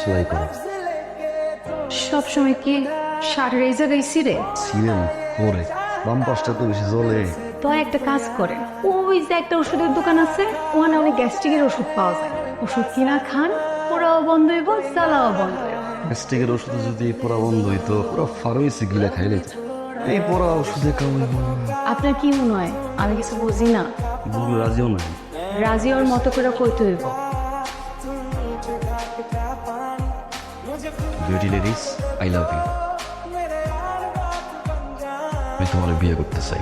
সেলাই করো। সবসময় কি শার্টের এই জায়গায় সিরে সিরেন করে বাম পাশটা তো বেশি জ্বলে। তো একটা কাজ করে, ওই যে একটা ওষুধের দোকান আছে, ওখানে অনেক গ্যাস্ট্রিকের ওষুধ পাওয়া যায়। ওষুধ কিনা খান, পোড়াও বন্ধ হইব, জ্বালাও বন্ধ হইব। গ্যাস্ট্রিকের ওষুধে যদি পড়া বন্ধ হইতো, পুরো ফার্মেসি গিলে খাইলে এই পড়া ওষুধে কামাইব। আপনার কি মনে হয় আমি কিছু বুঝি না? বলে রাজিও নাই। রাজি ওর মতো করে কইতে হইব। Beauty ladies, I love you. আমি তোমার বিয়ে করতে চাই।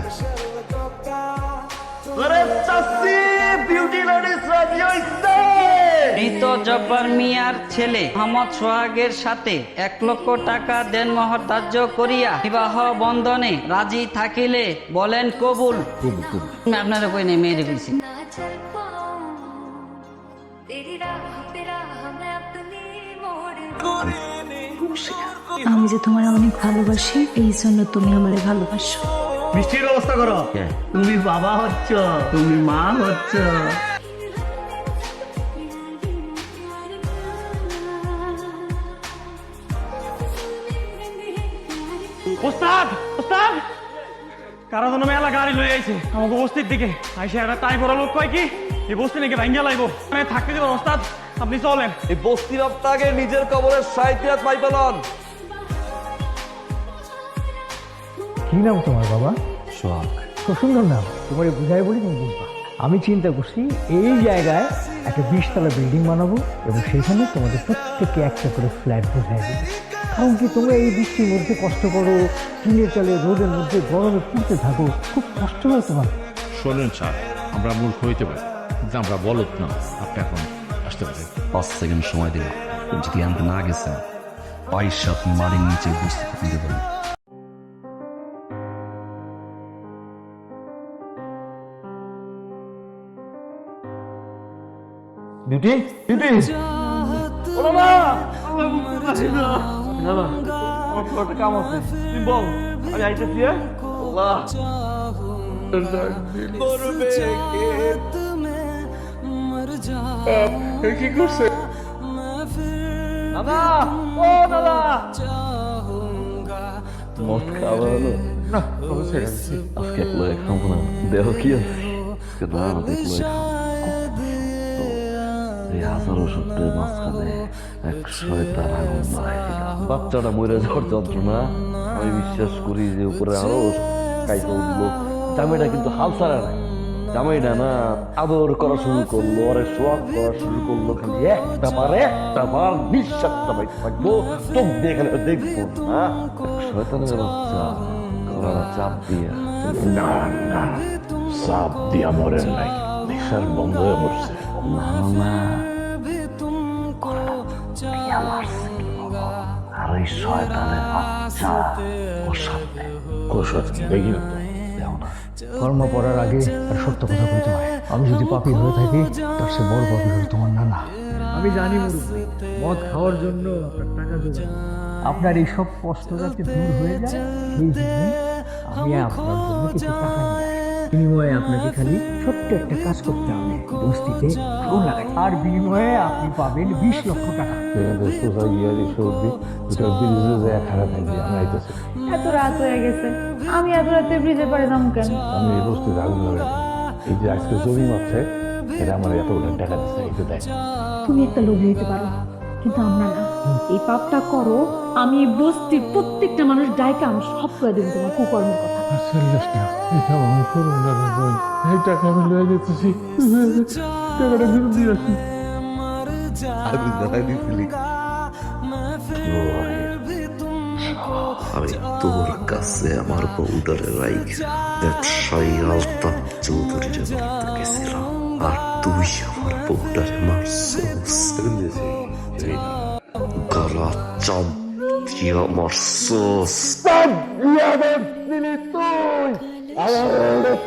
মৃত জব্বার মিয়ার ছেলে মোহাম্মদ সোহাগের সাথে 1 লক্ষ টাকা দেনমোহর ধার্য করিয়া বিবাহ বন্ধনে রাজি থাকিলে বলেন কবুল। আমি আপনারা কই নেই, মেয়েরে কইছি। আমি যে তোমার অনেক ভালোবাসি, এই জন্য তুমি আমার ভালোবাসো। মিষ্টির ব্যবস্থা করো। তুমি বাবা হচ্ছ, তুমি মা হচ্ছ। ওস্তাদ, ওস্তাদ, কারা যেন মেলা গাড়ি লয়ে আইছে আমাকে বস্তির দিকে। আইসে একটা তাই বড় লোক কয় কি এই বস্তি নাকি ভাঙ্গা লাইব, মানে থাকতে দেবো। ওস্তাদ আপনি চলেন। এই বস্তির আপনাকে নিজের কবরের সাইতিয়াত পাই পেলান। কি নাম তোমার বাবা? সোহাগ। খুব সুন্দর নাম। তোমার বুঝাই বলি তুমি বুঝবা। আমি চিন্তা করছি এই জায়গায় একটা 20 তলা বিল্ডিং বানাবো এবং সেখানে তোমাদের প্রত্যেককে একটা করে ফ্ল্যাট বোঝাই দেবো। কারণ কি তোমরা এই বৃষ্টির মধ্যে কষ্ট করো, কিনে চলে রোদের মধ্যে গরমে পুড়তে থাকো, খুব কষ্ট হয় তোমার। শোনেন স্যার, আমরা মূর্খ হইতে পারি কিন্তু আমরা বলত না। আপনি এখন আসতে পারেন। 5 সেকেন্ড সময় দিলাম, যদি আনতে না গেছেন পয়সা মারির নিচে বুঝতে দিতে পারেন। বিউটি, বিউটি, ওরা না, আমি বুঝতে পারছি না। না না, আমার তো একটা কাম আছে, তুই বল, আমি আইতেছি। আল্লাহ কি করছে দাদা? ও দাদা, মদ খাওয়া হলো না ছেড়ে দিচ্ছি। আজকে একলো খাবো না, দেহ কি আছে দাঁড়ানো দেখলো। এই হাজারো সত্যের মাঝখানে এক শয়তান আগুন ধরাই দিল। বাচ্চাটা মরে যাওয়ার যন্ত্রণা আমি বিশ্বাস করি যে উপরে আরো কাইতে উঠলো। জামাইটা কিন্তু হাল ছাড়া নাই। জামাইটা না আদর করা শুরু করলো, আরে সোয়াগ করা শুরু করলো। খালি একটা বার নিঃশ্বাসটা বাইতে থাকবো, চোখ দিয়ে খালি দেখবো না। শয়তানের বাচ্চা গলাটা চাপ দিয়ে। না না, সাপ দিয়া মরেন নাই, নিঃশ্বাস বন্ধ হয়ে মরছে। না না, আর ওই শয়তানের বাচ্চা ওর সামনে কোষত দেখি না তো। দেও না। কর্ম পড়ার আগে আর সত্য কথা বলতে হয়। আমি যদি পাপী হয়ে থাকি তার সে বড় পাপী হলো তোমার নানা। আমি জানি মুরব্বী, মদ খাওয়ার জন্য আপনার টাকা জোগাড়। আপনার এই সব কষ্ট যাতে দূর হয়ে যায় সেই জন্য আমি আপনার জন্য কিছু টাকা নিয়ে আসি। বিনিময়ে আপনাকে খালি ছোট্ট একটা কাজ করতে হবে, বস্তিতে আগুন লাগাই। আর বিনিময়ে আপনি পাবেন 20 লক্ষ টাকা। সোজা গিয়ে এসে উঠবি, দুটো ব্রিজে যায় খারাপ থাকবি। আমরা আইতেছি। এত রাত হয়ে গেছে, আমি এত রাতে ব্রিজে পারে যাবো কেন? আমি এই বস্তিতে আগুন লাগাই। এই যে আজকে জমি মারছে, এটা আমার এত টাকা দিচ্ছে, এটা দেয়। তুমি একটা লোভী হইতে পারো, কিন্তু আমরা না। এই পাপটা করো, আমি এই বস্তির প্রত্যেকটা মানুষ ডাইকে আমি সব করে দেবো তোমার কুকর্মের কথা। এটা আমার করুন না বোন, এই টাকা আমি লয়ে যেতেছি, টাকাটা ফেরত দিয়ে আসি। আগুন জ্বালাই দিছিলি। আমি তোর কাছে আমার বউডারে রাইখ ব্যবসায়ী আলতাফ চৌধুরীর মারতে গেছিলাম, আর তুই আমার বউডারে মারছিস। গলা চাপ দিয়া মারছিস।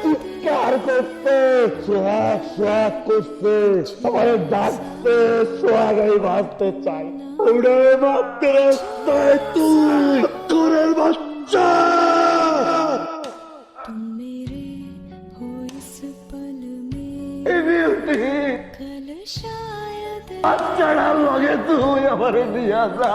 চিৎকার করতে সোহাগ সোহাগ করতে, সবাই ডাকতে সোহাগ আমি ভাবতে চাই। ওটারে ভাবতে রাস্তায় তুই তোরের বাচ্চা। शायद বাচ্চাটার লগে তুই আমার দিয়া যা